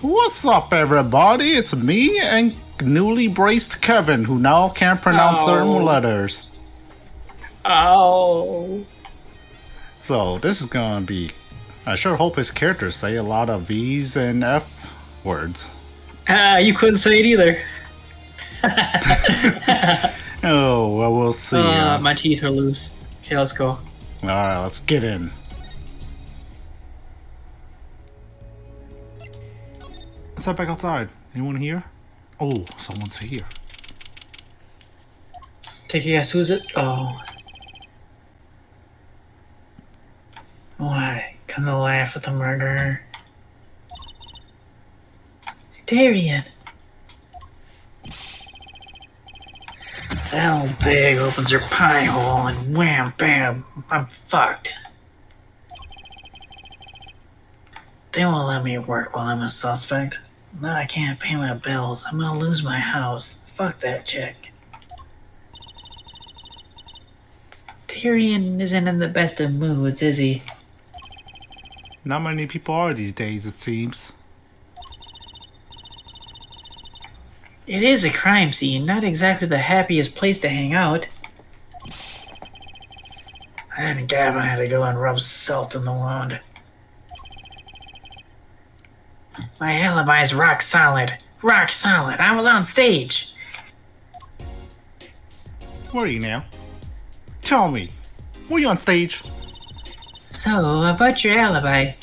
What's up, everybody? It's me and newly braced Kevin, who now can't pronounce certain letters. Oh. So this is gonna be. I sure hope his characters say a lot of V's and F words. You couldn't say it either. Oh, well, we'll see. My teeth are loose. Okay, let's go. Alright, let's get in. Let's head back outside. Anyone here? Oh, someone's here. Take a guess, who's it? Oh. Why? Come to laugh at the murderer. Darian! That old bag opens her pie hole and wham bam, I'm fucked. They won't let me work while I'm a suspect. Now I can't pay my bills. I'm gonna lose my house. Fuck that chick. Tyrion isn't in the best of moods, is he? Not many people are these days, it seems. It is a crime scene, not exactly the happiest place to hang out. And Gavin had to go and rub salt in the wound. My alibi's rock solid. Rock solid. I was on stage. Where are you now? Tell me, were you on stage? So, about your alibi.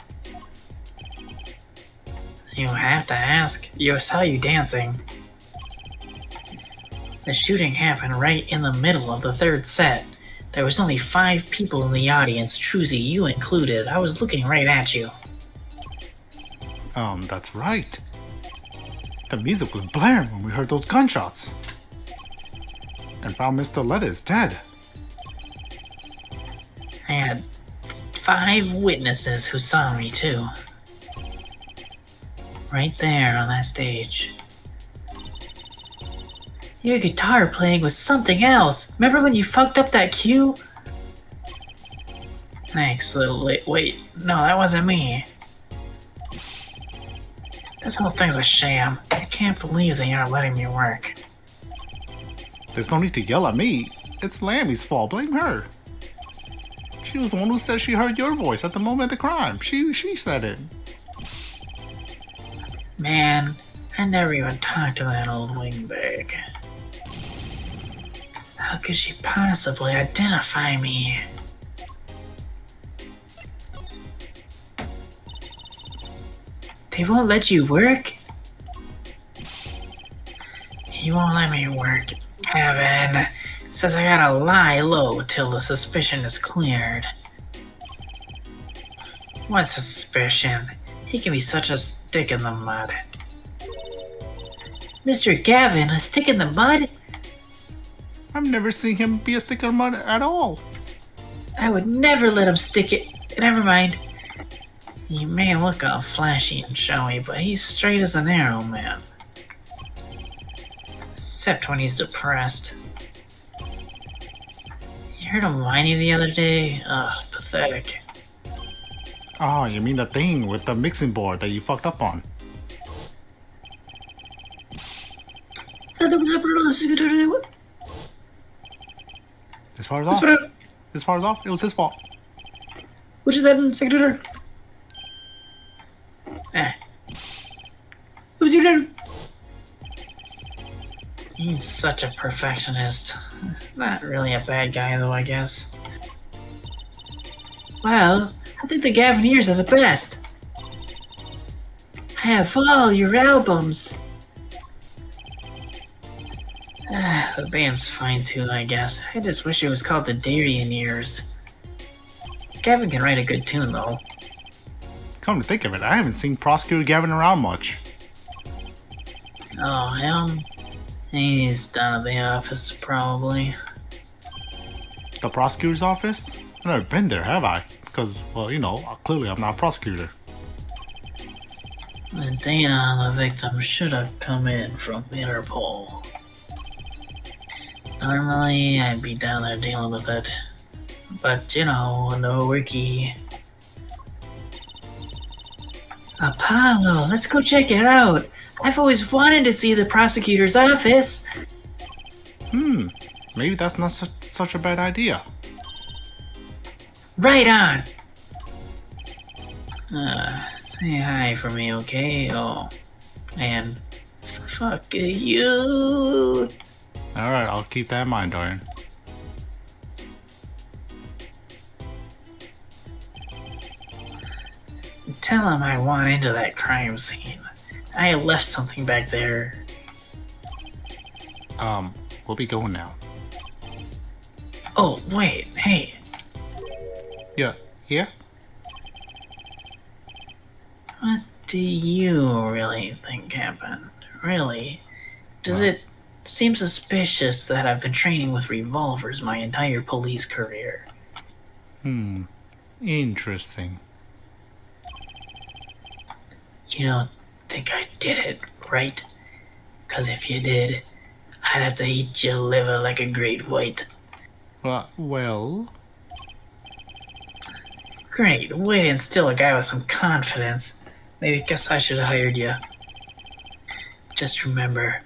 You have to ask. I saw you dancing. The shooting happened right in the middle of the third set. There was only 5 people in the audience, Truzy, you included. I was looking right at you. That's right. The music was blaring when we heard those gunshots. And found Mr. Lettuce dead. I had 5 witnesses who saw me, too. Right there on that stage. Your guitar playing was something else. Remember when you fucked up that cue? Thanks, little wait, no, that wasn't me. This whole thing's a sham. I can't believe they aren't letting me work. There's no need to yell at me. It's Lammy's fault. Blame her. She was the one who said she heard your voice at the moment of the crime. She said it. Man, I never even talked to that old wingbag. How could she possibly identify me? They won't let you work? He won't let me work. Kevin says I gotta lie low till the suspicion is cleared. What suspicion? He can be such a stick in the mud. Mr. Gavin, a stick in the mud? I've never seen him be a stick in mud at all. I would never let him stick it. Never mind. He may look all flashy and showy, but he's straight as an arrow, man. Except when he's depressed. You heard him whining the other day? Ugh, pathetic. Oh, you mean the thing with the mixing board that you fucked up on? This part is off. This part is off. It was his fault. Which is that in second? Who's your dad? He's such a perfectionist. Not really a bad guy, though, I guess. Well, I think the Gavineers are the best. I have all your albums. The band's fine too, I guess. I just wish it was called the Darieneers. Gavin can write a good tune, though. Come to think of it, I haven't seen Prosecutor Gavin around much. Oh, him? He's down at the office, probably. The prosecutor's office? I've never been there, have I? Because, well, you know, clearly I'm not a prosecutor. The data on the victim should have come in from Interpol. Normally, I'd be down there dealing with it. But, you know, no wiki. Apollo, let's go check it out. I've always wanted to see the prosecutor's office. Maybe that's not such a bad idea. Right on. Say hi for me, okay? Oh, and fuck you. Alright, I'll keep that in mind, Dorian. Tell him I want into that crime scene. I left something back there. We'll be going now. Oh, wait, hey. Yeah? What do you really think happened? Really? Does it seem suspicious that I've been training with revolvers my entire police career? Interesting. You don't think I did it, right? 'Cause if you did, I'd have to eat your liver like a great white. Well... Great, way to instill a guy with some confidence. Maybe guess I should have hired you. Just remember,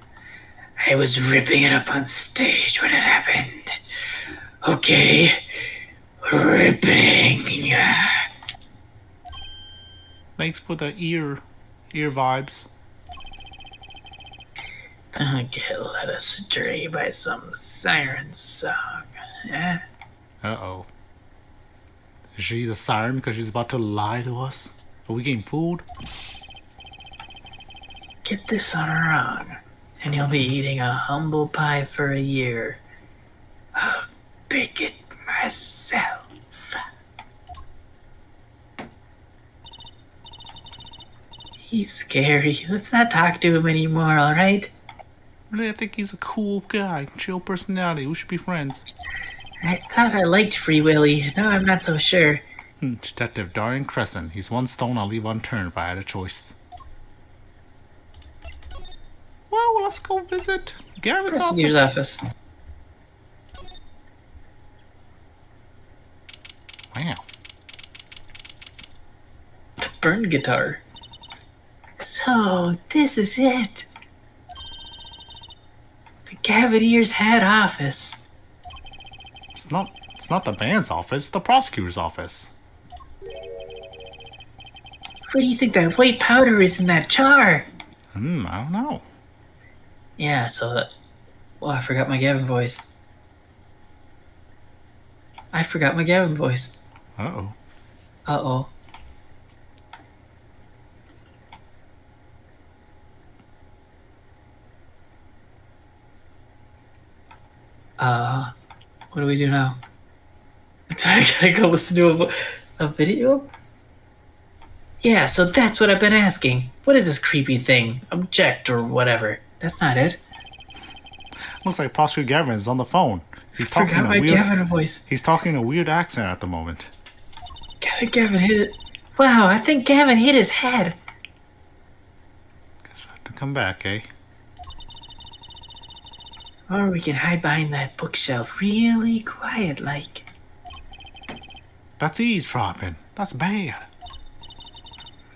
I was ripping it up on stage when it happened. Okay? Ripping. Thanks for the ear vibes. Don't get led astray by some siren song. Eh? Uh-oh. Is she the siren because she's about to lie to us? Are we getting fooled? Get this on wrong, and you'll be eating a humble pie for a year. I'll bake it myself. He's scary. Let's not talk to him anymore, alright? Really, I think he's a cool guy. Chill personality. We should be friends. I thought I liked Free Willy. Now I'm not so sure. Detective Dorian Crescent. He's one stone I'll leave unturned if I had a choice. Well, let's go visit Gavin's Prosecutor's office. Wow. Burn guitar. So, this is it. The Cavaliers' head office. It's not the band's office, it's the prosecutor's office. What do you think that white powder is in that jar? I don't know. Yeah, so that... Well, I forgot my Gavin voice. Uh-oh. Uh-oh. What do we do now? I gotta go listen to a video? Yeah, so that's what I've been asking. What is this creepy thing? Object or whatever. That's not it. Looks like Prosecutor Gavin is on the phone. He's talking Forgot in my a weird Gavin voice. He's talking in a weird accent at the moment. Gavin hit it. Wow, I think Gavin hit his head. Guess we'll have to come back, eh? Or we can hide behind that bookshelf really quiet like. That's eavesdropping. That's bad.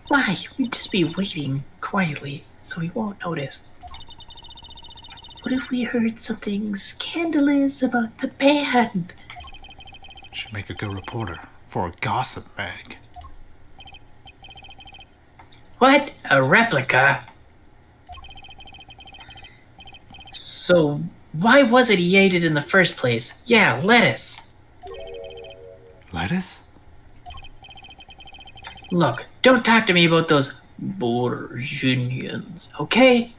Why? We'd just be waiting quietly so he won't notice. What if we heard something scandalous about the band? Should make a good reporter for a gossip mag. What? A replica? So, why was it he ate it in the first place? Yeah, lettuce. Lettuce? Look, don't talk to me about those Borginians, okay?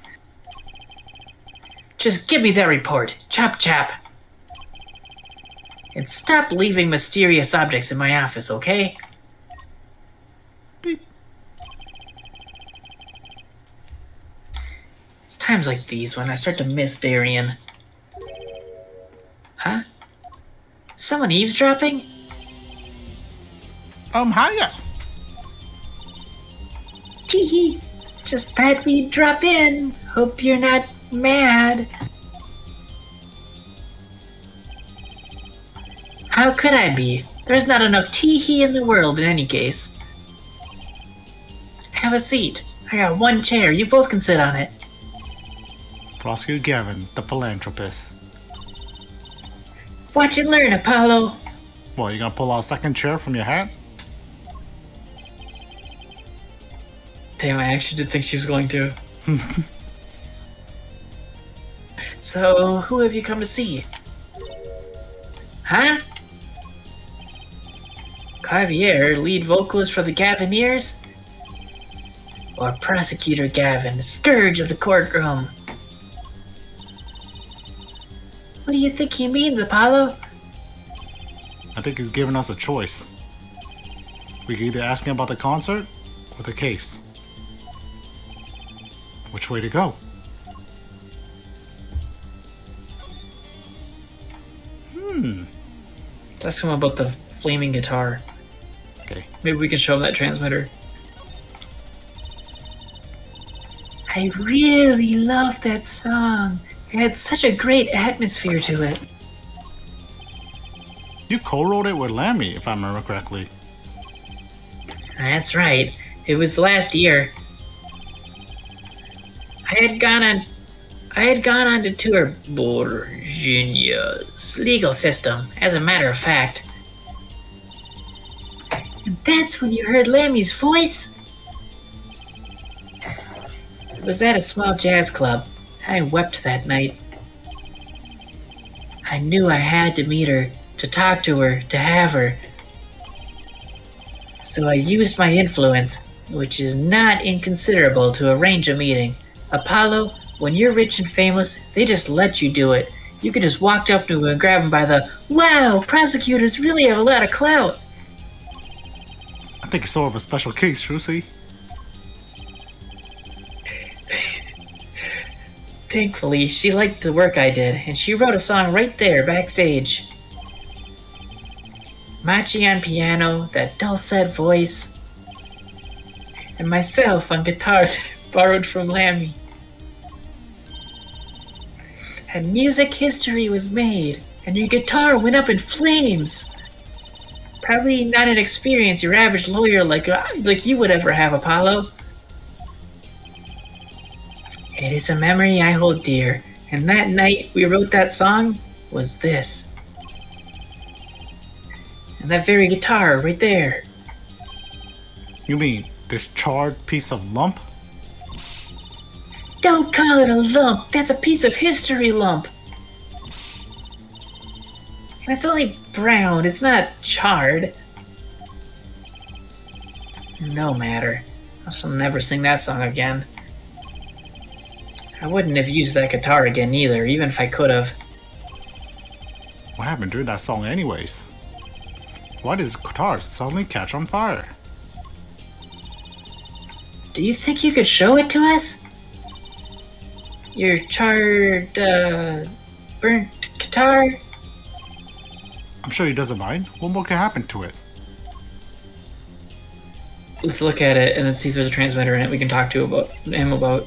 Just give me that report. Chop chop. And stop leaving mysterious objects in my office, okay? Beep. It's times like these when I start to miss Darien. Huh? Someone eavesdropping? Hiya. Teehee. Just thought we'd drop in. Hope you're not mad. How could I be? There's not enough teehee in the world in any case. Have a seat. I got one chair. You both can sit on it. Prosecutor Gavin, the philanthropist. Watch and learn, Apollo. What, you gonna pull out a second chair from your hat? Damn, I actually did think she was going to. So, who have you come to see? Huh? Clavier, lead vocalist for the Gavineers? Or Prosecutor Gavin, the scourge of the courtroom? What do you think he means, Apollo? I think he's giving us a choice. We can either ask him about the concert or the case. Which way to go? Ask him about the flaming guitar. Okay. Maybe we can show him that transmitter. I really love that song. It had such a great atmosphere to it. You co-wrote it with Lammy, if I remember correctly. That's right. It was last year. I had gone on to tour Virginia's legal system, as a matter of fact. And that's when you heard Lammy's voice? It was at a small jazz club. I wept that night. I knew I had to meet her, to talk to her, to have her. So I used my influence, which is not inconsiderable, to arrange a meeting. Apollo, when you're rich and famous, they just let you do it. You could just walk up to him and grab him by the, wow, prosecutors really have a lot of clout. I think it's sort of a special case, Trucy. Thankfully, she liked the work I did, and she wrote a song right there, backstage. Machi on piano, that dulcet voice, and myself on guitar that I borrowed from Lammy. And music history was made, and your guitar went up in flames. Probably not an experience your average lawyer like you would ever have, Apollo. It is a memory I hold dear, and that night we wrote that song was this. And that very guitar right there. You mean this charred piece of lump? Don't call it a lump, that's a piece of history lump. And it's only brown, it's not charred. No matter. I shall never sing that song again. I wouldn't have used that guitar again either, even if I could have. What happened during that song anyways? Why did his guitar suddenly catch on fire? Do you think you could show it to us? Your charred, burnt guitar? I'm sure he doesn't mind. What more could happen to it? Let's look at it and then see if there's a transmitter in it we can talk to him about.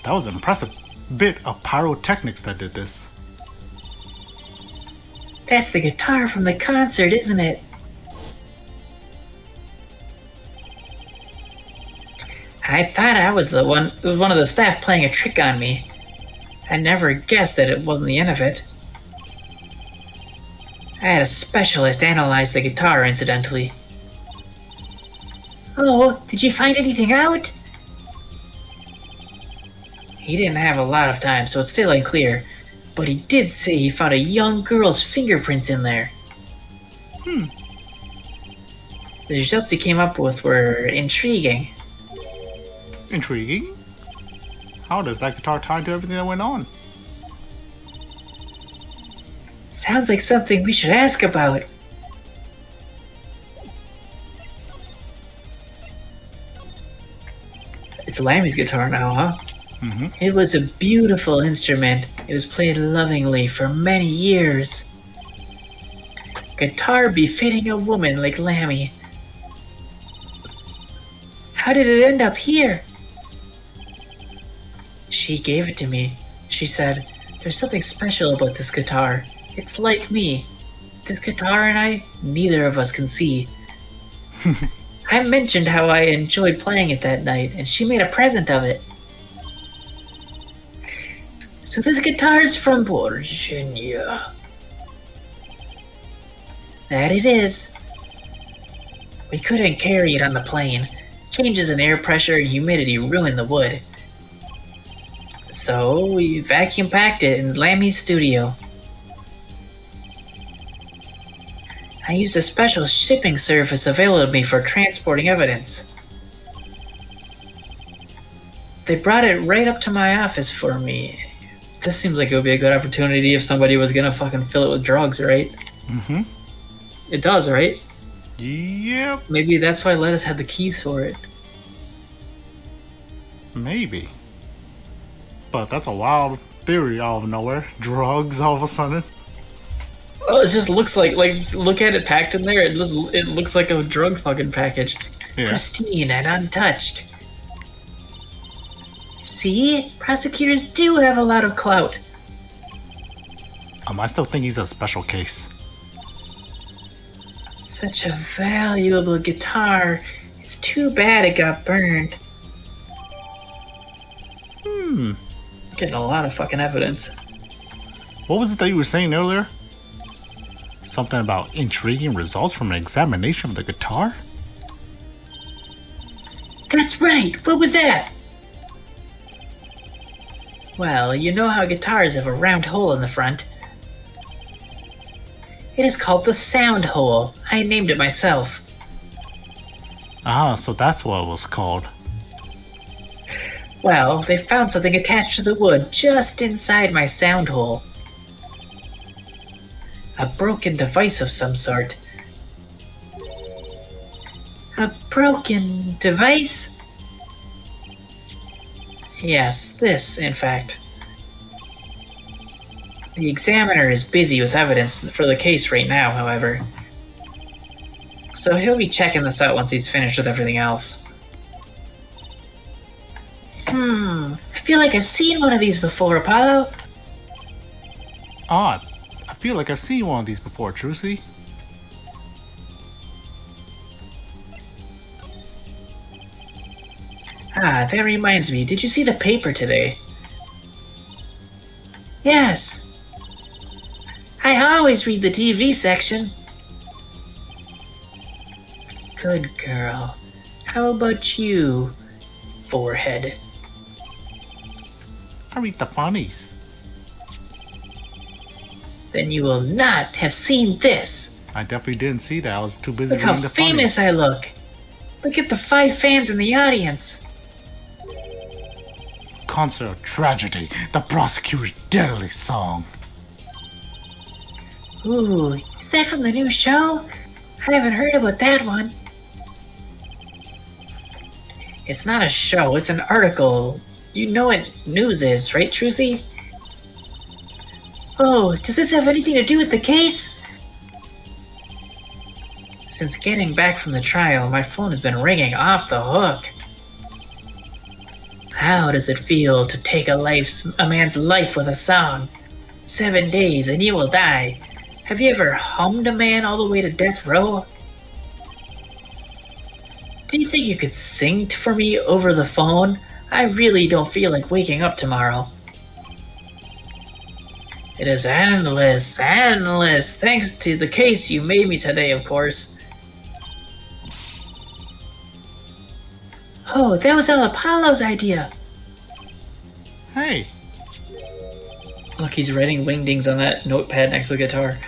That was an impressive bit of pyrotechnics that did this. That's the guitar from the concert, isn't it? I thought I was the one. It was one of the staff playing a trick on me. I never guessed that it wasn't the end of it. I had a specialist analyze the guitar, incidentally. Oh, did you find anything out? He didn't have a lot of time, so it's still unclear. But he did say he found a young girl's fingerprints in there. The results he came up with were intriguing. Intriguing? How does that guitar tie to everything that went on? Sounds like something we should ask about. It's Lammy's guitar now, huh? Mm-hmm. It was a beautiful instrument. It was played lovingly for many years. Guitar befitting a woman like Lammy. How did it end up here? She gave it to me. She said, there's something special about this guitar. It's like me. this guitar and I, neither of us can see. I mentioned how I enjoyed playing it that night, and she made a present of it. So this guitar is from Virginia. That it is. We couldn't carry it on the plane. Changes in air pressure and humidity ruined the wood. So we vacuum packed it in Lammy's studio. I used a special shipping service available to me for transporting evidence. They brought it right up to my office for me. This seems like it would be a good opportunity if somebody was gonna fucking fill it with drugs, right? Mm-hmm. It does, right? Yep. Maybe that's why Lettuce had the keys for it. Maybe. But that's a wild theory out of nowhere. Drugs all of a sudden. Oh, it just looks like just look at it packed in there. It looks like a drug fucking package. Yeah. Pristine and untouched. See? Prosecutors do have a lot of clout. I still think he's a special case. Such a valuable guitar. It's too bad it got burned. Getting a lot of fucking evidence. What was it that you were saying earlier? Something about intriguing results from an examination of the guitar? That's right! What was that? Well, you know how guitars have a round hole in the front. It is called the sound hole. I named it myself. Ah, so that's what it was called. Well, they found something attached to the wood just inside my sound hole. A broken device of some sort. A broken device? Yes, this, in fact. The examiner is busy with evidence for the case right now, however. So he'll be checking this out once he's finished with everything else. I feel like I've seen one of these before, Apollo. Odd. I feel like I've seen one of these before, Trucy. Ah, that reminds me. Did you see the paper today? Yes. I always read the TV section. Good girl. How about you, forehead? I read the funnies. Then you will not have seen this. I definitely didn't see that. I was too busy Look how reading the famous funnies. I look. Look at the 5 fans in the audience. Concert of Tragedy, the prosecutor's deadly song. Ooh, is that from the new show? I haven't heard about that one. It's not a show, it's an article. You know what news is, right, Trucy? Oh, does this have anything to do with the case? Since getting back from the trial, my phone has been ringing off the hook. How does it feel to take a man's life with a song? 7 days and you will die. Have you ever hummed a man all the way to death row? Do you think you could sing for me over the phone? I really don't feel like waking up tomorrow. It is endless. Thanks to the case you made me today, of course. Oh, that was all Apollo's idea. Hey. Look, he's writing wingdings on that notepad next to the guitar.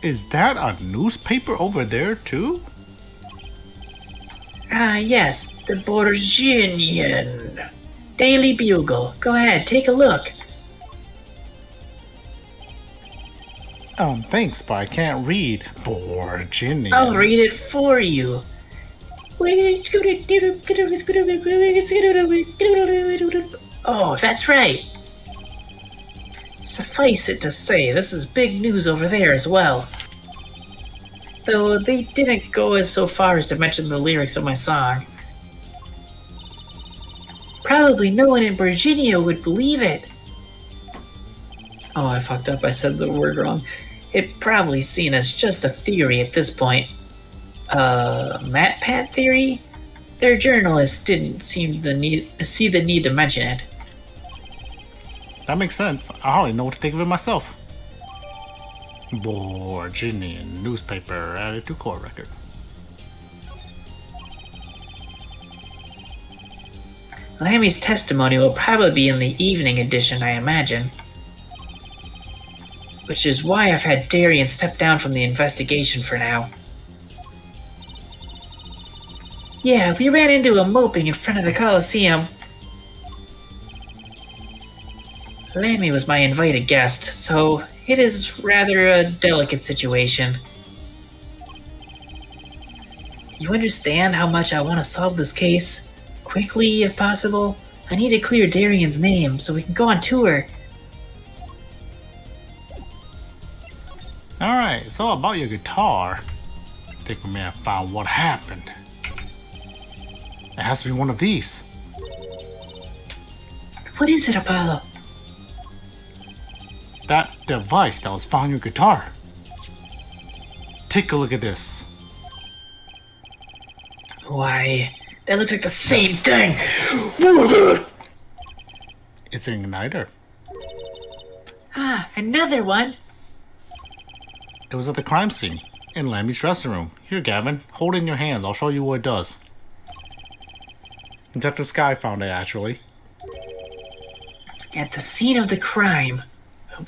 Is that a newspaper over there, too? Ah, yes, the Virginian Daily Bugle. Go ahead, take a look. Thanks, but I can't read. Virginia. I'll read it for you. Oh, that's right. Suffice it to say, this is big news over there as well. Though they didn't go as so far as to mention the lyrics of my song. Probably no one in Virginia would believe it. Oh, I fucked up. I said the word wrong. It probably seen as just a theory at this point. MatPat theory? Their journalists didn't seem to see the need to mention it. That makes sense. I hardly know what to think of it myself. Virginian newspaper added to court record. Lammy's testimony will probably be in the evening edition, I imagine. Which is why I've had Darian step down from the investigation for now. Yeah, we ran into him moping in front of the Coliseum. Lammy was my invited guest, so it is rather a delicate situation. You understand how much I want to solve this case? Quickly, if possible. I need to clear Darian's name so we can go on tour. Alright, so about your guitar. I think we may have found what happened. It has to be one of these. What is it, Apollo? That device that was found on your guitar. Take a look at this. Why, that looks like the same thing! It's an igniter. Ah, another one! It was at the crime scene, in Lammy's dressing room. Here, Gavin, hold it in your hands. I'll show you what it does. Detective Sky found it, actually. At the scene of the crime.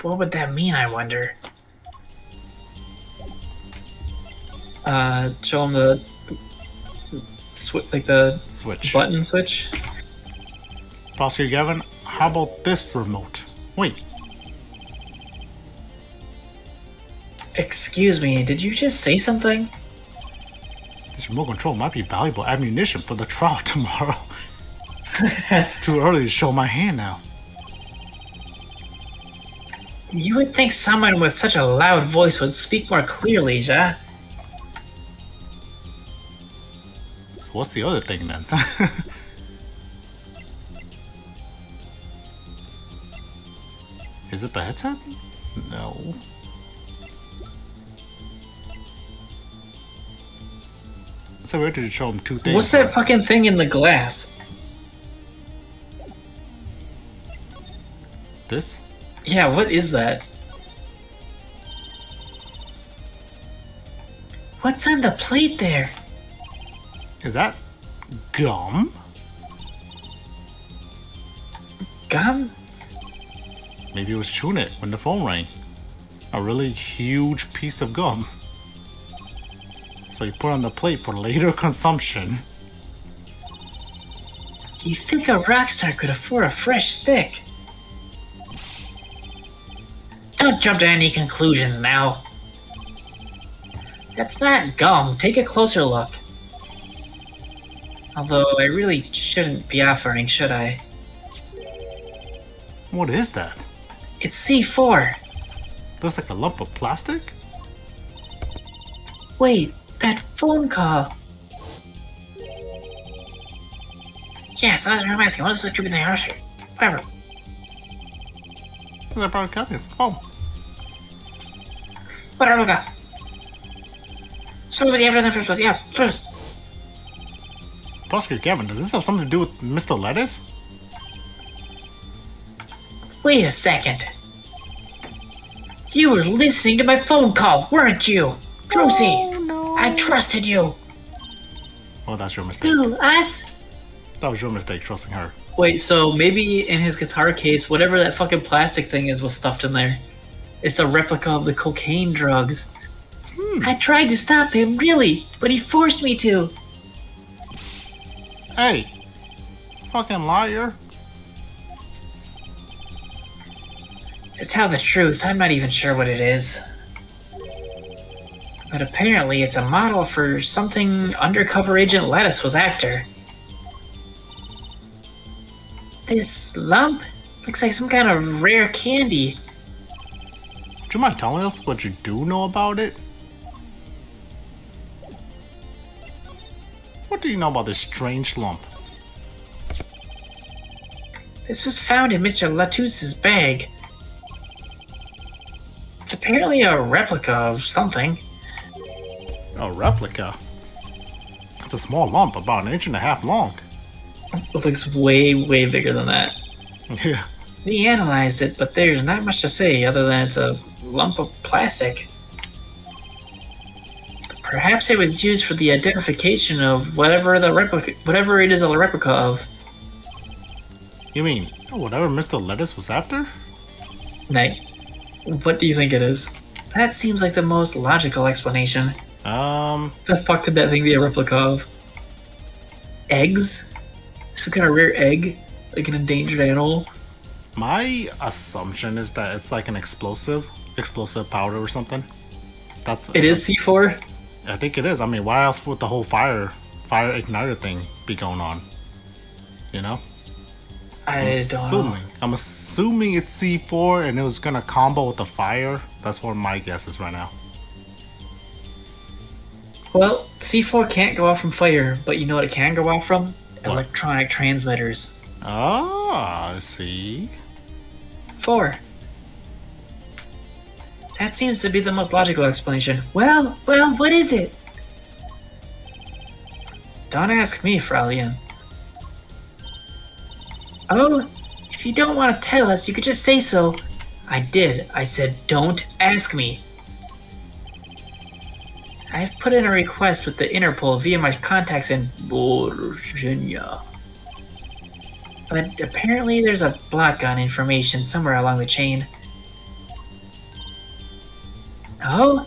What would that mean, I wonder? Show him the... like the... Switch. Button switch? Prosecutor Gavin, how about this remote? Wait. Excuse me, did you just say something? This remote control might be valuable ammunition for the trial tomorrow. It's too early to show my hand now. You would think someone with such a loud voice would speak more clearly, ja? So what's the other thing then? Is it the headset? No. So we had to show him two things. What's that fucking thing in the glass? This? Yeah, what is that? What's on the plate there? Is that gum? Gum? Maybe it was chewing it when the phone rang. A really huge piece of gum. So he put it on the plate for later consumption. You think a rock star could afford a fresh stick? Don't jump to any conclusions now. That's not gum. Take a closer look. Although I really shouldn't be offering, should I? What is that? It's C4. Looks like a lump of plastic? Wait, that phone call. Yes, that's what I'm asking. What is the creepy thing? Whatever. That probably got his phone. Whatever, go. So, yeah, please. Prosecutor Gavin, does this have something to do with Mr. Lettuce? Wait a second. You were listening to my phone call, weren't you? Drusy, Oh, no. I trusted you. Well, that's your mistake. Who, us? That was your mistake, trusting her. Wait, so maybe in his guitar case, whatever that fucking plastic thing is was stuffed in there. It's a replica of the cocaine drugs. I tried to stop him, really, but he forced me to. Hey! Fucking liar. To tell the truth, I'm not even sure what it is. But apparently it's a model for something Undercover Agent Lettuce was after. This lump looks like some kind of rare candy. Would you mind telling us what you do know about it? What do you know about this strange lump? This was found in Mr. Latouse's bag. apparently a replica of something. A replica? It's a small lump, about an inch and a half long. It looks way, way bigger than that. Yeah. We analyzed it, but there's not much to say other than it's a lump of plastic. Perhaps it was used for the identification of whatever it is a replica of. You mean whatever Mr. Lettuce was after? Nate, what do you think it is? That seems like the most logical explanation. The fuck could that thing be a replica of? Eggs? Some kind of rare egg? Like an endangered animal? My assumption is that it's like an explosive powder or something. It is C4? I think it is. I mean, why else would the whole fire igniter thing be going on? You know? I'm assuming it's C4 and it was gonna combo with the fire. That's what my guess is right now. Well, C4 can't go off from fire, but you know what it can go off from? What? Electronic transmitters. Ah, I see. 4. That seems to be the most logical explanation. Well, what is it? Don't ask me, Fraulein. Oh, if you don't want to tell us, you could just say so. I did. I said, don't ask me. I've put in a request with the Interpol via my contacts in Virginia. But apparently there's a block on information somewhere along the chain. Oh?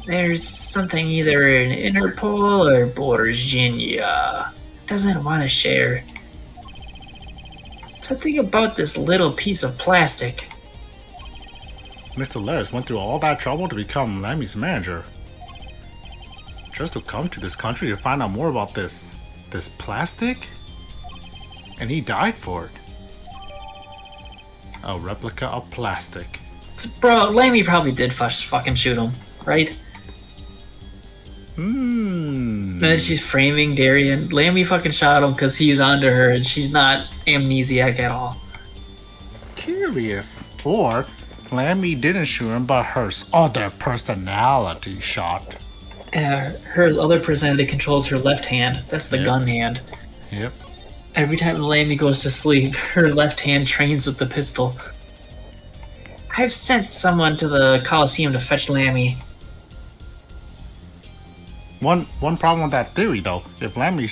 There's something either in Interpol or Virginia doesn't want to share. Something about this little piece of plastic. Mr. Lettuce went through all that trouble to become Lammy's manager. Just to come to this country to find out more about this plastic? And he died for it. A replica of plastic. Bro, Lammy probably did fucking shoot him, right? And then she's framing Darian. Lammy fucking shot him because he's onto her and she's not amnesiac at all. Curious. Or Lammy didn't shoot him, but her other personality shot. Her other personality controls her left hand. That's the gun hand. Yep. Every time Lammy goes to sleep, her left hand trains with the pistol. I've sent someone to the Coliseum to fetch Lammy. One problem with that theory, though, if Lammy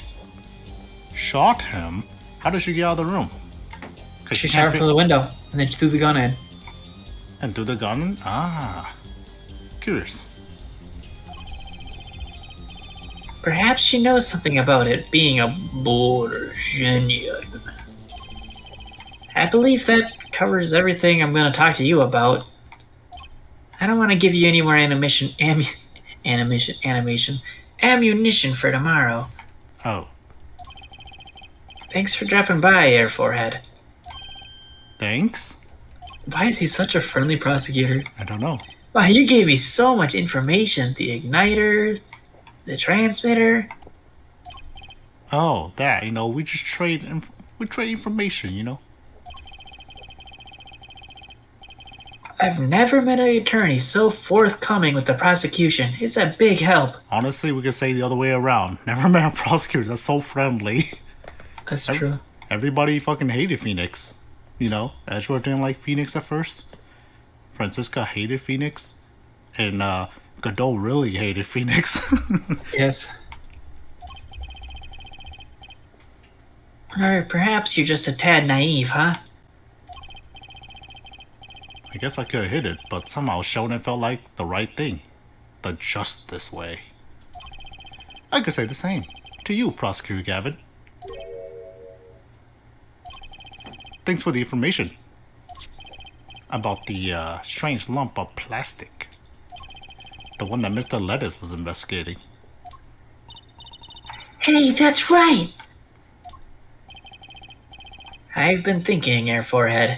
shot him, how did she get out of the room? She shot her from the window, and then she threw the gun in. And threw the gun in? Ah. Curious. Perhaps she knows something about it, being a Virginian. I believe that covers everything I'm going to talk to you about. I don't want to give you any more ammunition for tomorrow. Oh. Thanks for dropping by, Air Forehead. Thanks? Why is he such a friendly prosecutor? I don't know. Wow, you gave me so much information. The igniter, the transmitter. Oh, that, we just trade information, I've never met an attorney so forthcoming with the prosecution. It's a big help. Honestly, we could say the other way around. Never met a prosecutor that's so friendly. That's true. Everybody fucking hated Phoenix. Edgeworth didn't like Phoenix at first. Francisca hated Phoenix. And Godot really hated Phoenix. Yes. Or perhaps you're just a tad naive, huh? I guess I could have hit it, but somehow Sheldon felt like the right thing. The justice way. I could say the same. To you, Prosecutor Gavin. Thanks for the information. About the strange lump of plastic. The one that Mr. Lettuce was investigating. Hey, that's right! I've been thinking, Air Forehead.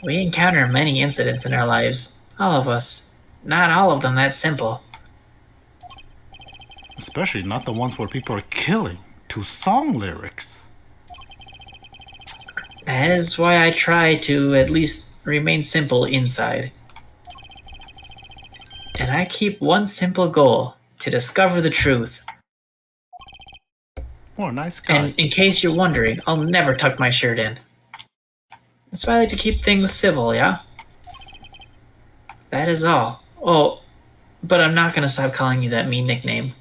We encounter many incidents in our lives. All of us. Not all of them that simple. Especially not the ones where people are killing to song lyrics. That is why I try to at least remain simple inside. And I keep one simple goal to discover the truth. What a nice guy. And in case you're wondering, I'll never tuck my shirt in. That's why I like to keep things civil, yeah? That is all. Oh, but I'm not gonna stop calling you that mean nickname.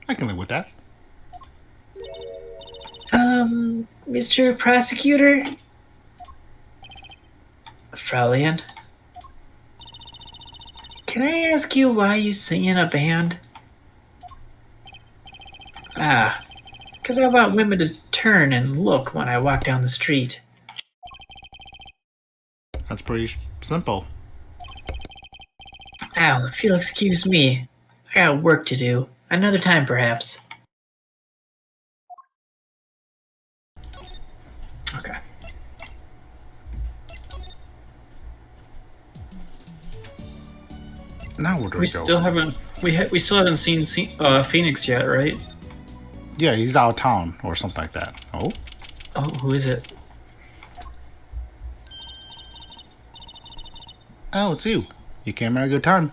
I can live with that. Mr. Prosecutor? Fraulein? Can I ask you why you sing in a band? Ah, because I want women to turn and look when I walk down the street. That's pretty simple. Ow, if you'll excuse me, I got work to do. Another time, perhaps. Okay. Now where do we go? We still haven't seen Phoenix yet, right? Yeah, he's out of town or something like that. Oh? Oh, who is it? Oh, it's you. You came at a good time.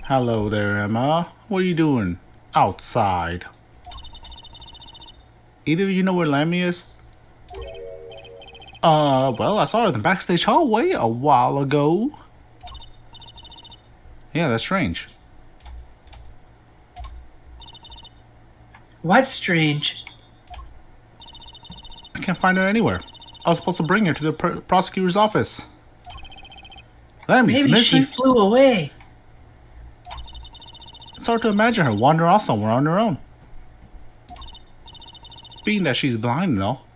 Hello there, Emma. What are you doing? Outside. Either of you know where Lammy is? Well, I saw her in the backstage hallway a while ago. Yeah, that's strange. What's strange? I can't find her anywhere. I was supposed to bring her to the prosecutor's office. Lammy's Maybe missing. she flew away. It's hard to imagine her wander off somewhere on her own. Being that she's blind and all.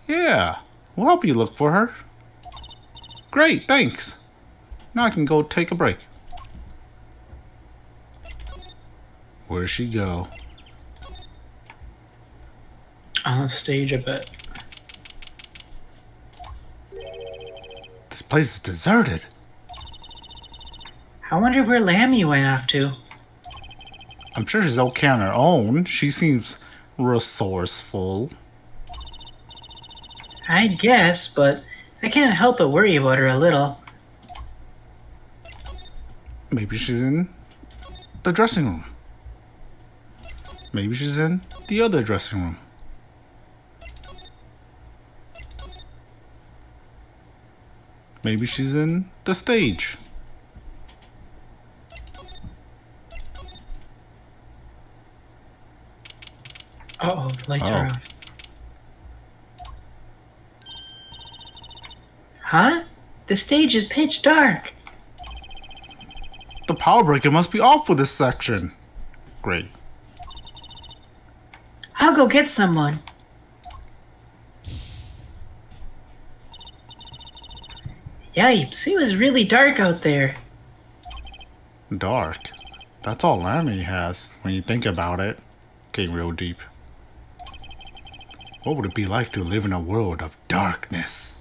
Yeah, we'll help you look for her. Great, thanks. Now I can go take a break. Where'd she go? On the stage, I bet. This place is deserted. I wonder where Lammy went off to. I'm sure she's okay on her own. She seems resourceful. I guess, but I can't help but worry about her a little. Maybe she's in the dressing room. Maybe she's in the other dressing room. Maybe she's in the stage. Uh-oh, the lights are off. Huh? The stage is pitch dark. The power breaker must be off for this section. Great. I'll go get someone. Yipes, it was really dark out there. Dark. That's all Lammy has when you think about it. Getting real deep. What would it be like to live in a world of darkness?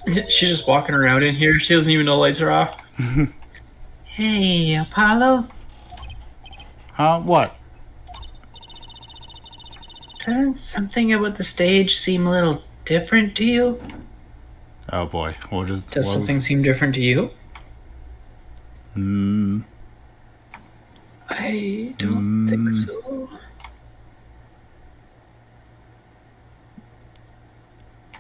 She's just walking around in here. She doesn't even know the lights are off. Hey, Apollo? Huh? What? Doesn't something about the stage seem a little different to you? Oh boy. Does something seem different to you? I don't think so.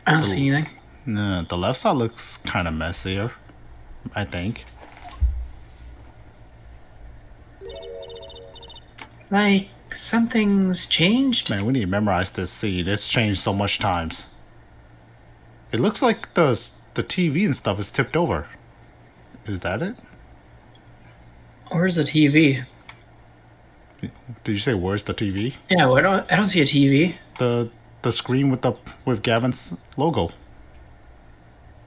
I don't see anything. No, the left side looks kind of messier, I think. Like, something's changed? Man, we need to memorize this scene. It's changed so much times. It looks like the TV and stuff is tipped over. Is that it? Where's the TV? Did you say where's the TV? Yeah, I don't see a TV. The screen with Gavin's logo.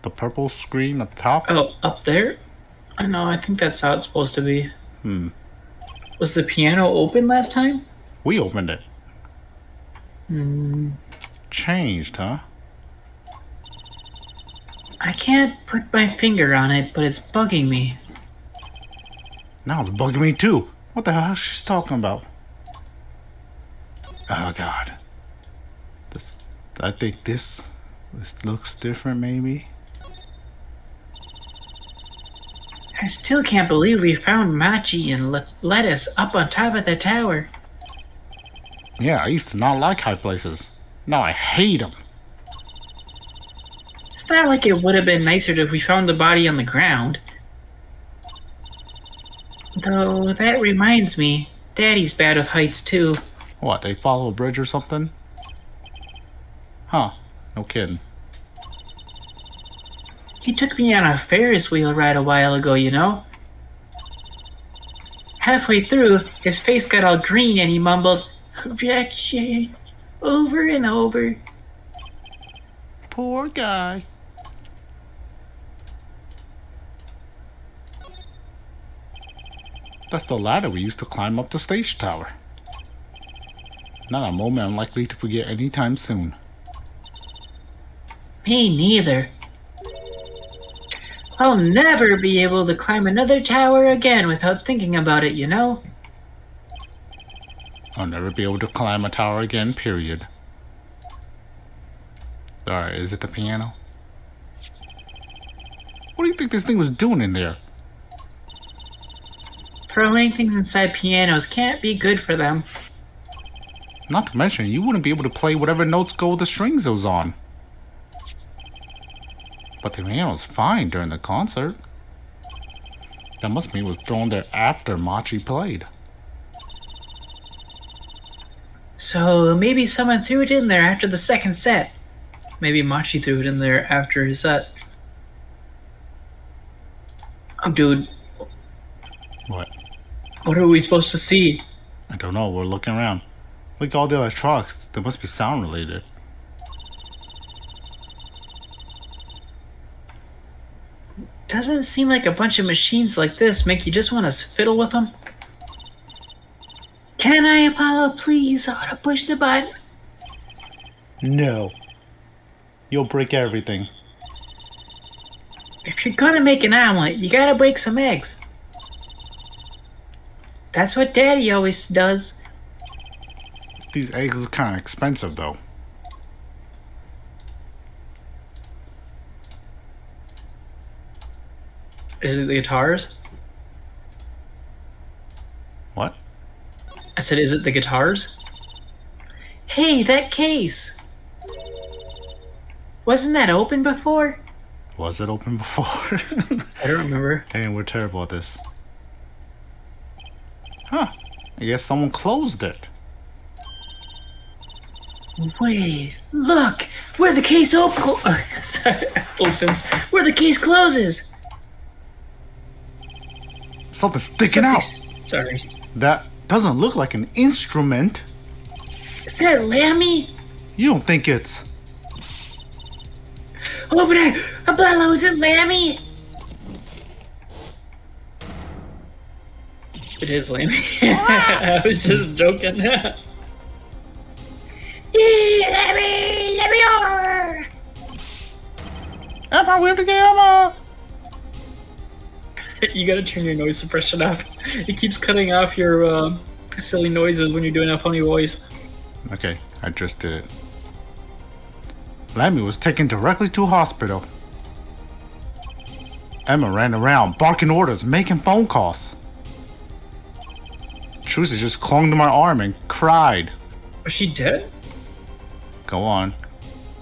The purple screen at the top. Oh, up there? I know, I think that's how it's supposed to be. Was the piano open last time? We opened it. Changed, huh? I can't put my finger on it, but it's bugging me. Now it's bugging me too. What the hell is she talking about? Oh god. I think this looks different, maybe. I still can't believe we found Machi and lettuce up on top of the tower. Yeah, I used to not like high places. Now I hate them. It's not like it would have been nicer if we found the body on the ground. Though, that reminds me, Daddy's bad with heights too. What, they follow a bridge or something? Huh, no kidding. He took me on a Ferris wheel ride a while ago, you know? Halfway through, his face got all green and he mumbled, "Objection," over and over. Poor guy. That's the ladder we used to climb up the stage tower. Not a moment I'm likely to forget anytime soon. Me neither. I'll never be able to climb another tower again without thinking about it, you know? I'll never be able to climb a tower again, period. Alright, is it the piano? What do you think this thing was doing in there? Throwing things inside pianos can't be good for them. Not to mention, you wouldn't be able to play whatever notes go with the strings it was on. But the piano was fine during the concert. That must mean it was thrown there after Machi played. So maybe someone threw it in there after the second set. Maybe Machi threw it in there after his set. Oh, dude. What? What are we supposed to see? I don't know, we're looking around. Look at all the electronics. They must be sound related. Doesn't seem like a bunch of machines like this make you just want to fiddle with them. Can I, Apollo, please? I want to push the button. No. You'll break everything. If you're gonna make an omelet, you gotta break some eggs. That's what Daddy always does. These eggs are kind of expensive, though. Is it the guitars? What? I said, is it the guitars? Hey, that case! Wasn't that open before? Was it open before? I don't remember. Hey, we're terrible at this. Huh. I guess someone closed it. Wait, look! Where the case opens! Where the case closes! Something's sticking out. Sorry. That doesn't look like an instrument. Is that Lammy? You don't think it's... Open it! Apollo, is it Lammy? It is Lammy. I was just joking. Lammy! Lammy over! Emma, we're together! You gotta turn your noise suppression off. It keeps cutting off your silly noises when you're doing a funny voice. Okay, I just did it. Lammy was taken directly to hospital. Emma ran around, barking orders, making phone calls. Trucy just clung to my arm and cried. Was she dead? Go on.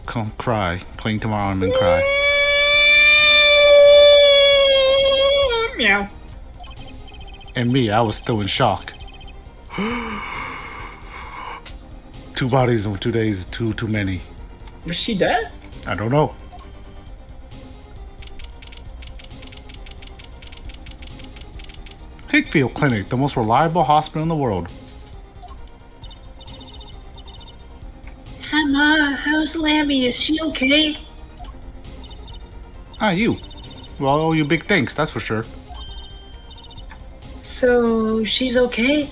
Come cry. Cling to my arm and cry. Meow. And me, I was still in shock. 2 bodies in 2 days, too many. Was she dead? I don't know. Hickfield Clinic, the most reliable hospital in the world. Hi, Ma. How's Lammy? Is she okay? Ah, you. Well, I owe you big thanks, that's for sure. So, she's okay?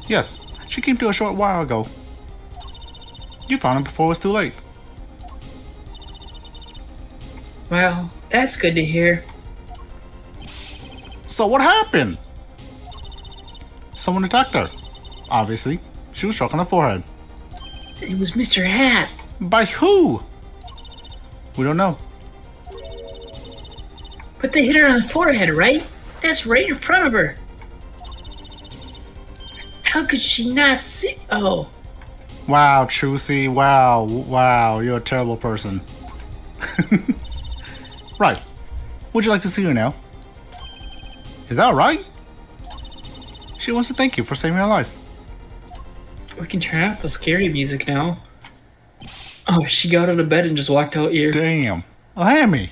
Yes, she came to a short while ago. You found her before it was too late. Well, that's good to hear. So what happened? Someone attacked her. Obviously, she was struck on the forehead. It was Mr. Hat. By who? We don't know. But they hit her on the forehead, right? That's right in front of her. How could she not see? Oh. Wow, Trucy. Wow. You're a terrible person. Right. Would you like to see her now? Is that right? She wants to thank you for saving her life. We can turn out the scary music now. Oh, she got out of bed and just walked out here. Damn. Lammy.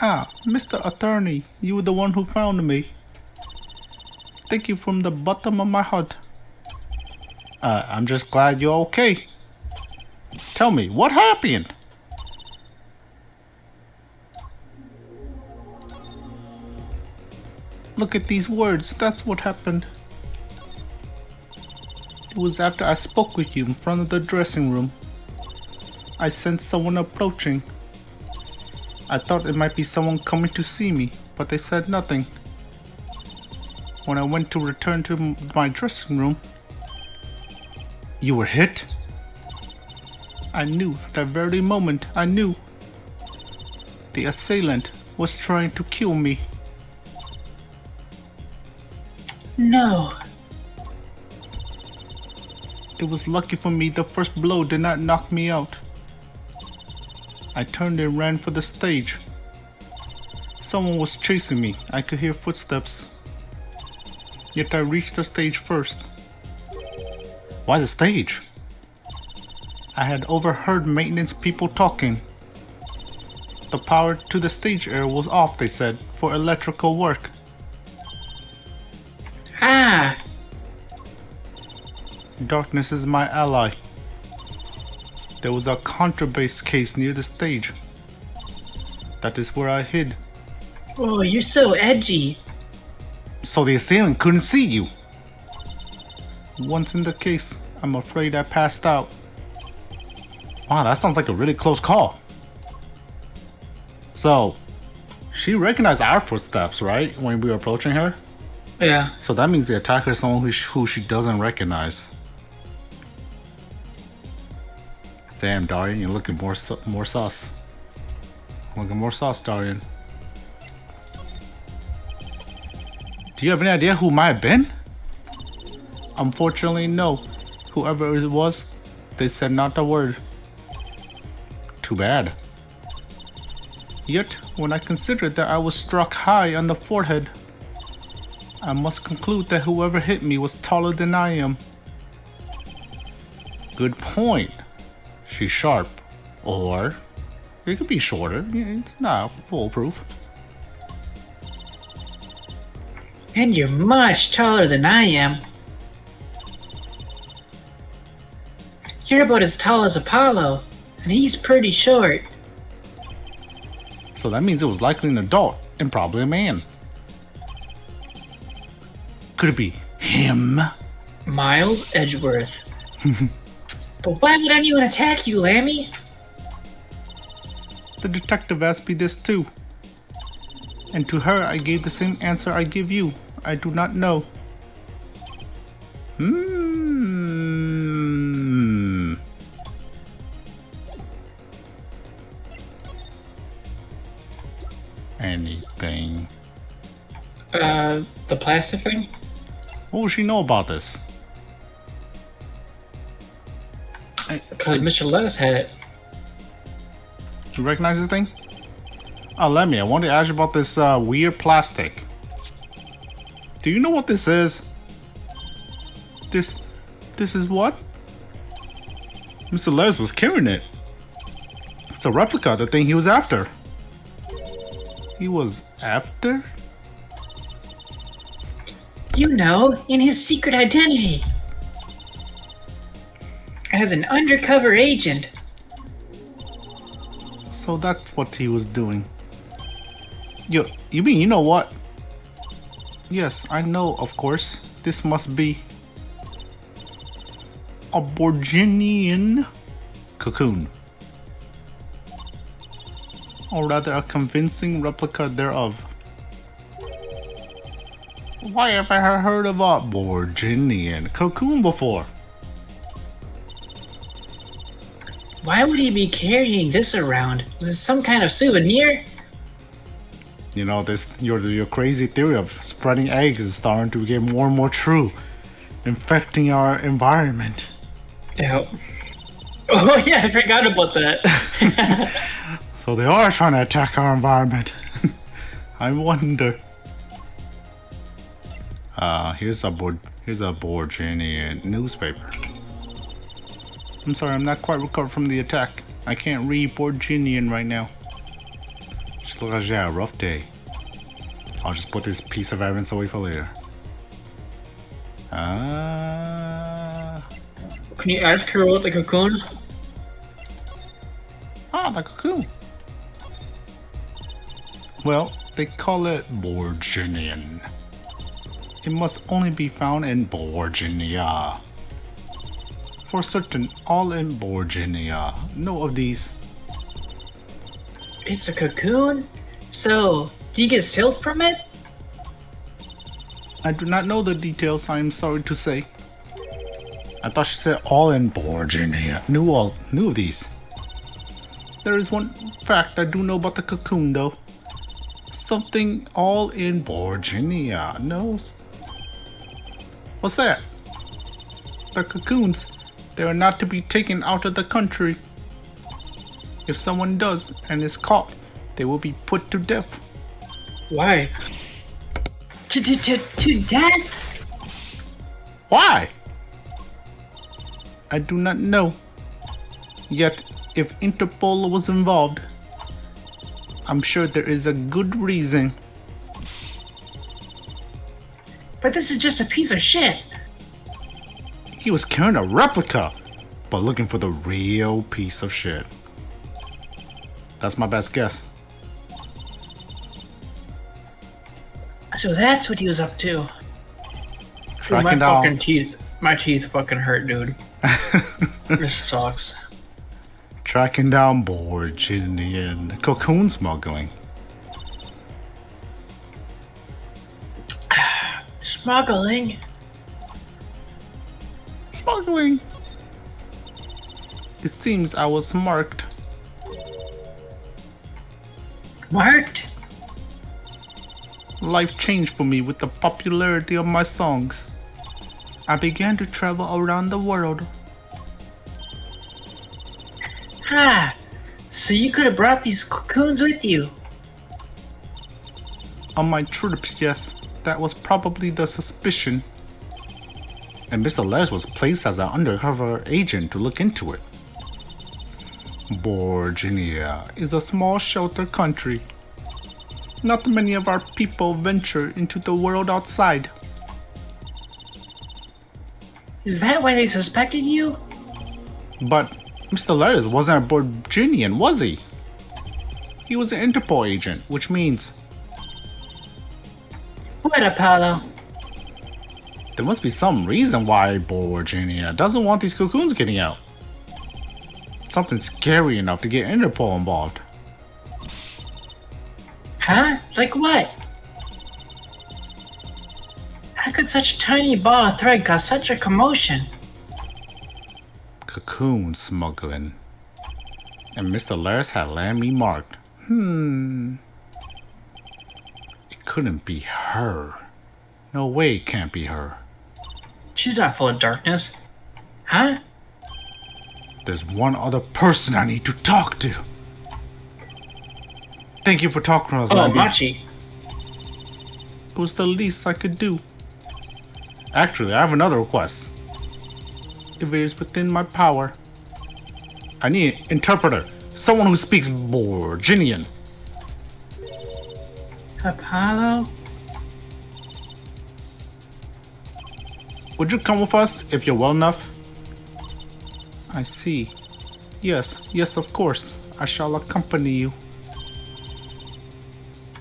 Ah, Mr. Attorney, you were the one who found me. Thank you from the bottom of my heart. I'm just glad you're okay. Tell me, what happened? Look at these words, that's what happened. It was after I spoke with you in front of the dressing room. I sensed someone approaching. I thought it might be someone coming to see me, but they said nothing. When I went to return to my dressing room, you were hit? I knew, that very moment, I knew. The assailant was trying to kill me. No. It was lucky for me the first blow did not knock me out. I turned and ran for the stage. Someone was chasing me. I could hear footsteps. Yet I reached the stage first. Why the stage? I had overheard maintenance people talking. The power to the stage area was off, they said, for electrical work. Ah. Darkness is my ally. There was a contrabass case near the stage. That is where I hid. Oh, you're so edgy. So the assailant couldn't see you. Once in the case, I'm afraid I passed out. Wow, that sounds like a really close call. So, she recognized our footsteps, right? When we were approaching her? Yeah. So that means the attacker is someone who she doesn't recognize. Damn, Darian, you're looking more sus. Looking more sus, Darian. Do you have any idea who might have been? Unfortunately, no. Whoever it was, they said not a word. Too bad. Yet, when I considered that I was struck high on the forehead, I must conclude that whoever hit me was taller than I am. Good point. She's sharp. Or it could be shorter. It's not foolproof. And you're much taller than I am. You're about as tall as Apollo, and he's pretty short. So that means it was likely an adult and probably a man. Could it be him? Miles Edgeworth. But why would anyone attack you, Lammy? The detective asked me this too. And to her I gave the same answer I give you. I do not know. Anything. The plastic thing? What would she know about this? Because Mr. Lettuce had it. You recognize this thing? Oh, let me. I wanted to ask you about this weird plastic. Do you know what this is? This is what? Mr. Les was carrying it. It's a replica of the thing he was after. He was after? You know, in his secret identity. As an undercover agent. So that's what he was doing. You mean you know what? Yes, I know, of course. This must be a Borginian cocoon. Or rather, a convincing replica thereof. Why have I heard of a Borginian cocoon before? Why would he be carrying this around? Was it some kind of souvenir? You know, this your crazy theory of spreading eggs is starting to get more and more true, infecting our environment. Yeah. Oh yeah, I forgot about that. So they are trying to attack our environment. I wonder. Here's a Borginian newspaper. I'm sorry, I'm not quite recovered from the attack. I can't read Borginian right now. Just look like a rough day. I'll just put this piece of evidence away for later. Can you ask her about the cocoon? The cocoon. Well, they call it Borginian. It must only be found in Borginia. For certain, all in Borginia. No of these. It's a cocoon? So, do you get silk from it? I do not know the details, I am sorry to say. I thought she said all in Borginia. Knew of these. There is one fact I do know about the cocoon though. Something all in Borginia knows. What's that? The cocoons. They are not to be taken out of the country. If someone does and is caught, they will be put to death. Why? To death? Why? I do not know. Yet, if Interpol was involved, I'm sure there is a good reason. But this is just a piece of shit. He was carrying a replica, but looking for the real piece of shit. That's my best guess. So that's what he was up to. Tracking my down. fucking teeth. My teeth fucking hurt, dude. This sucks. Tracking down Borginian cocoon smuggling. Smuggling? Smuggling. It seems I was marked. Marked? Life changed for me with the popularity of my songs. I began to travel around the world. Ah, so you could have brought these cocoons with you. On my trips, yes, that was probably the suspicion. And Mr. Les was placed as an undercover agent to look into it. Borginia is a small sheltered country. Not many of our people venture into the world outside. Is that why they suspected you? But Mr. Les wasn't a Borginian, was he? He was an Interpol agent, which means What, Apollo? there must be some reason why Borginia doesn't want these cocoons getting out. Something scary enough to get Interpol involved. Huh? Like what? How could such a tiny ball of thread cause such a commotion? Cocoon smuggling. And Mr. Laris had land me marked. It couldn't be her. No way it can't be her. She's not full of darkness. Huh? There's one other person I need to talk to. Thank you for talking to us, Oh, Lambi. Machi. It was the least I could do. Actually, I have another request. If it is within my power, I need an interpreter. Someone who speaks Borginian. Apollo? Would you come with us if you're well enough? I see. Yes, of course. I shall accompany you.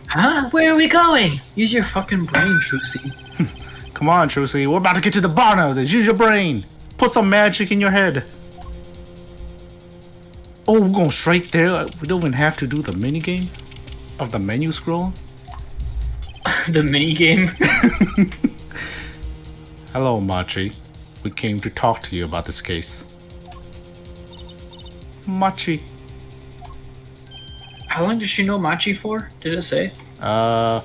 Huh? Where are we going? Use your fucking brain, Trucy. Come on, Trucy. We're about to get to the bottom of this. Use your brain. Put some magic in your head. Oh, we're going straight there. We don't even have to do the minigame of the menu scroll. The minigame? Hello, Machi. We came to talk to you about this case. Machi. How long did she know Machi for? Did it say? For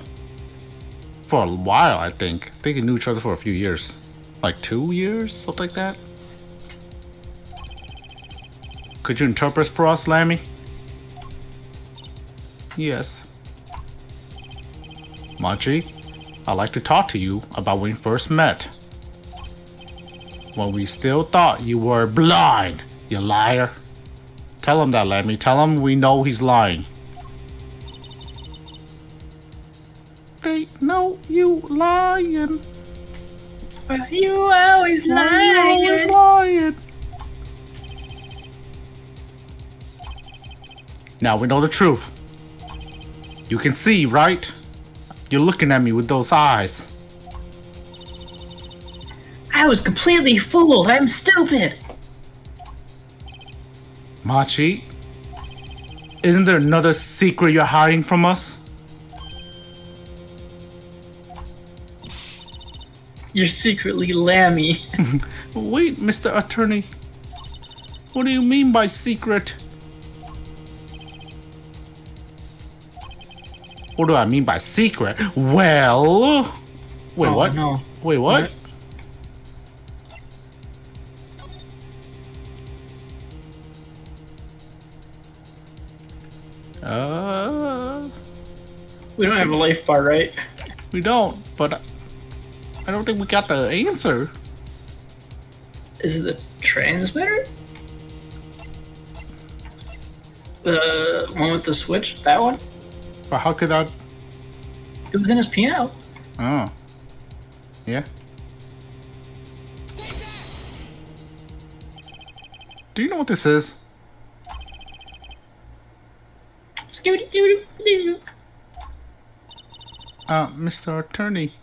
a while, I think. I think they knew each other for a few years. Like 2 years? Something like that? Could you interpret for us, Lammy? Yes. Machi, I'd like to talk to you about when we first met. When we still thought you were blind, you liar. Tell him that, Lammy. Tell him we know he's lying. They know you lying. You always lying. You always lying. Now we know the truth. You can see, right? You're looking at me with those eyes. I was completely fooled. I'm stupid. Machi, isn't there another secret you're hiding from us? You're secretly Lammy. Wait, Mr. Attorney. What do you mean by secret? What do I mean by secret? Well... Wait, what? No. Wait, what? We don't have a life bar, right? We don't, but I don't think we got the answer. Is it the transmitter? The one with the switch? That one? But how could that... It was in his piano. Oh. Yeah? Do you know what this is? Scooty-doo-doo-doo. Mr. Attorney.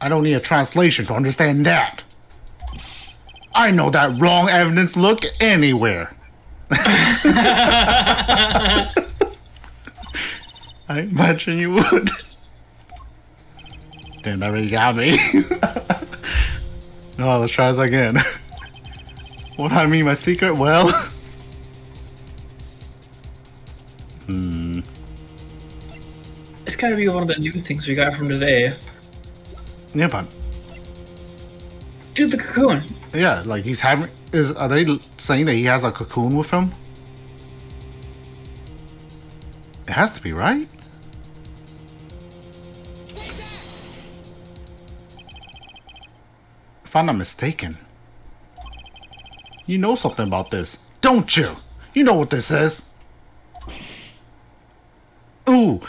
I don't need a translation to understand that. I know that wrong evidence look anywhere. I imagine you would. Damn, that really got me. No, let's try this again. What do I mean by secret? Well... It's gotta be one of the new things we got from today. Yeah, but... Dude, the cocoon. Yeah, like he's having... Are they saying that he has a cocoon with him? It has to be, right? If I'm not mistaken. You know something about this, don't you? You know what this is. Ooh,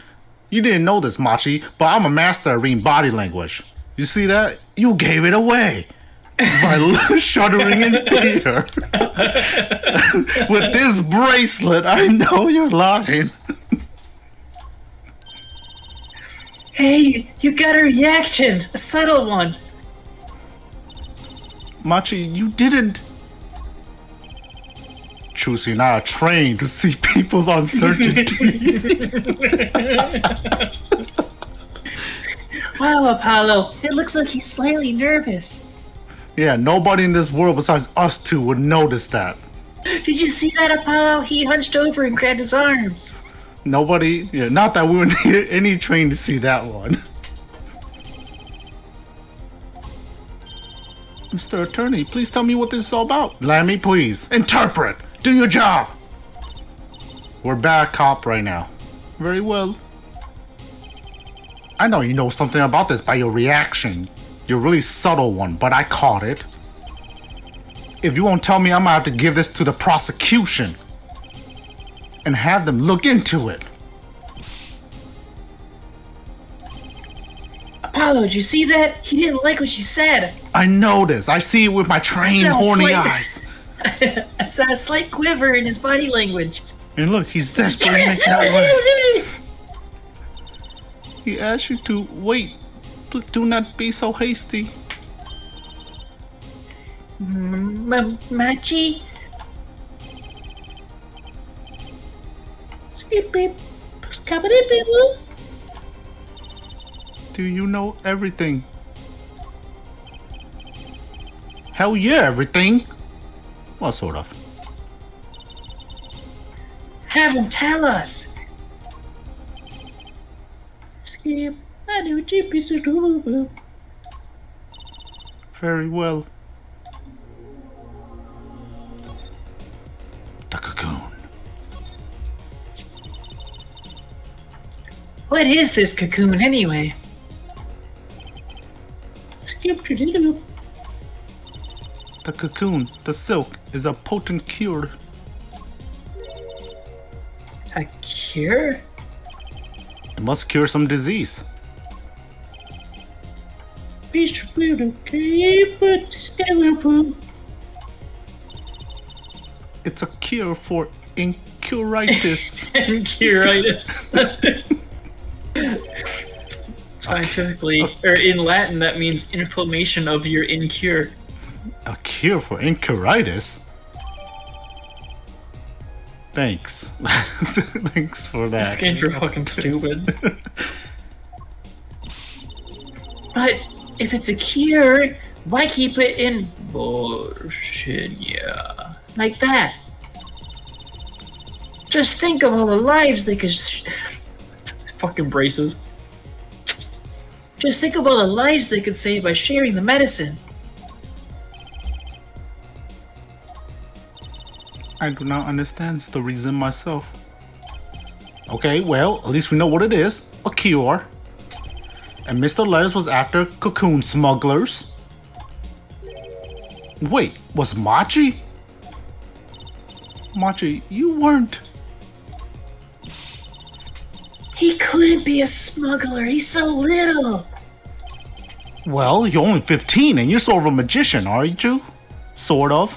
you didn't know this, Machi, but I'm a master at reading body language. You see that? You gave it away. By shuddering in fear. With this bracelet, I know you're lying. Hey, you got a reaction. A subtle one. Machi, you didn't. Choose you're not trained to see people's uncertainty. Wow, Apollo. It looks like he's slightly nervous. Yeah, nobody in this world besides us two would notice that. Did you see that, Apollo? He hunched over and grabbed his arms. Nobody, yeah, not that we would need any train to see that one. Mr. Attorney, please tell me what this is all about. Lammy, please, interpret. Do your job. We're bad cop right now. Very well. I know you know something about this by your reaction. Your really subtle one, but I caught it. If you won't tell me, I'm gonna have to give this to the prosecution and have them look into it. Apollo, did you see that? He didn't like what she said. I know this. I see it with my trained, horny eyes. I saw a slight quiver in his body language. And look, he's desperately making that way. He asked you to wait. Do not be so hasty. Machi? Do you know everything? Hell yeah, everything. Well, sort of. Have him tell us. Skip. I know Chip is a boo. Very well. The cocoon. What is this cocoon anyway? Skip to do. The cocoon, the silk, is a potent cure. A cure? It must cure some disease. It's a cure for incuritis. Incuritis. Scientifically, or in Latin, that means inflammation of your incure. A cure for incuritis? Thanks. Thanks for that. These games are fucking stupid. But if it's a cure, why keep it in Virginia? Like that. Just think of all the lives they could... fucking braces. Just think of all the lives they could save by sharing the medicine. I do not understand the reason myself. Okay, well, at least we know what it is. A cure. And Mr. Letters was after cocoon smugglers. Wait, was Machi? Machi, you weren't. He couldn't be a smuggler. He's so little. Well, you're only 15 and you're sort of a magician, aren't you? Sort of.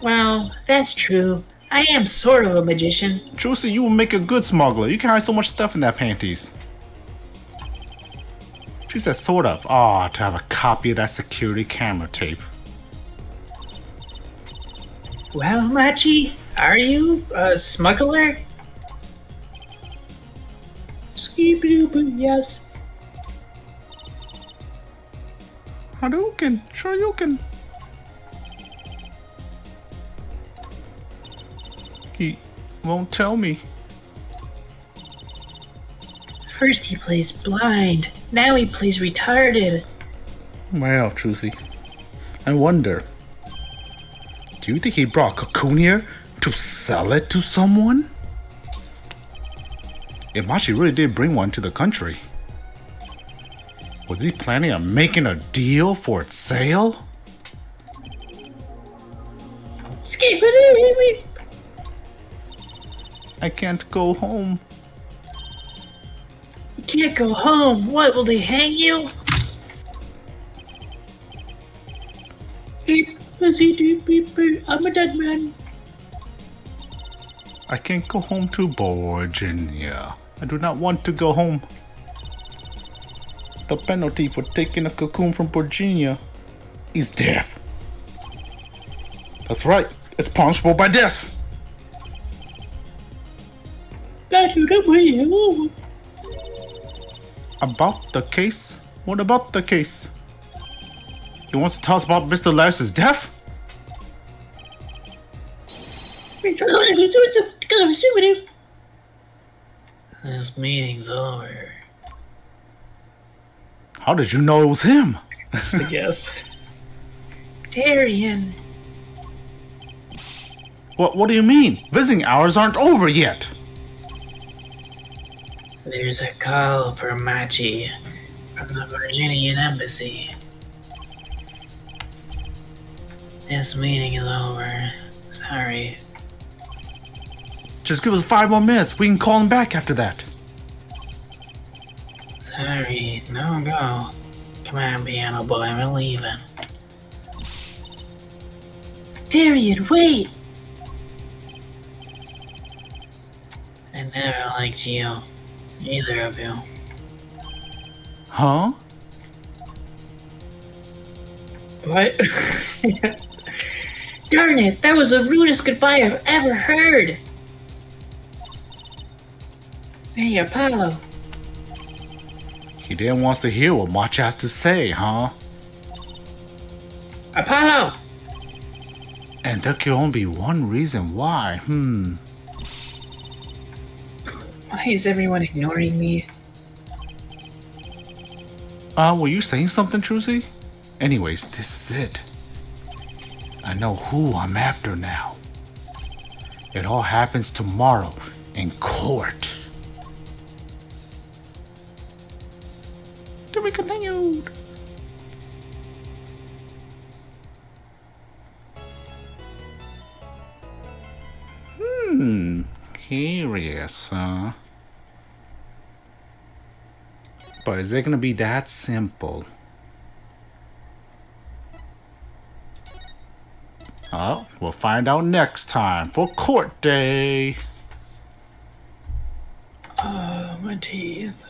Well, that's true. I am sort of a magician. Trucy, you will make a good smuggler. You can hide so much stuff in that panties. She said sort of. Ah, to have a copy of that security camera tape. Well, Machi, are you a smuggler? Yes. Hadouken, Shoryuken. He won't tell me. First he plays blind, now he plays retarded. Well, Trucy, I wonder. Do you think he brought cocoon here to sell it to someone? If Machi really did bring one to the country, was he planning on making a deal for its sale? I can't go home. You can't go home. What, will they hang you? I'm a dead man. I can't go home to Virginia. I do not want to go home. The penalty for taking a cocoon from Virginia is death. That's right. It's punishable by death. About the case? What about the case? He wants to tell us about Mr. Laris's death? This meeting's over. How did you know it was him? Just a guess. Darian. What do you mean? Visiting hours aren't over yet. There's a call for Machi from the Virginian embassy. This meeting is over. Sorry. Just give us 5 more minutes. We can call him back after that. Sorry, no go. Come on, piano boy, I'm leaving. Darian, wait! I never liked you. Either of you. Huh? What? Darn it, that was the rudest goodbye I've ever heard! Hey, Apollo. He didn't want us to hear what Machi has to say, huh? Apollo! And there can only be one reason why. Why is everyone ignoring me? Were you saying something, Trucy? Anyways, this is it. I know who I'm after now. It all happens tomorrow in court. To be continued. Curious, huh? But is it gonna be that simple? Oh, we'll find out next time for court day. My teeth.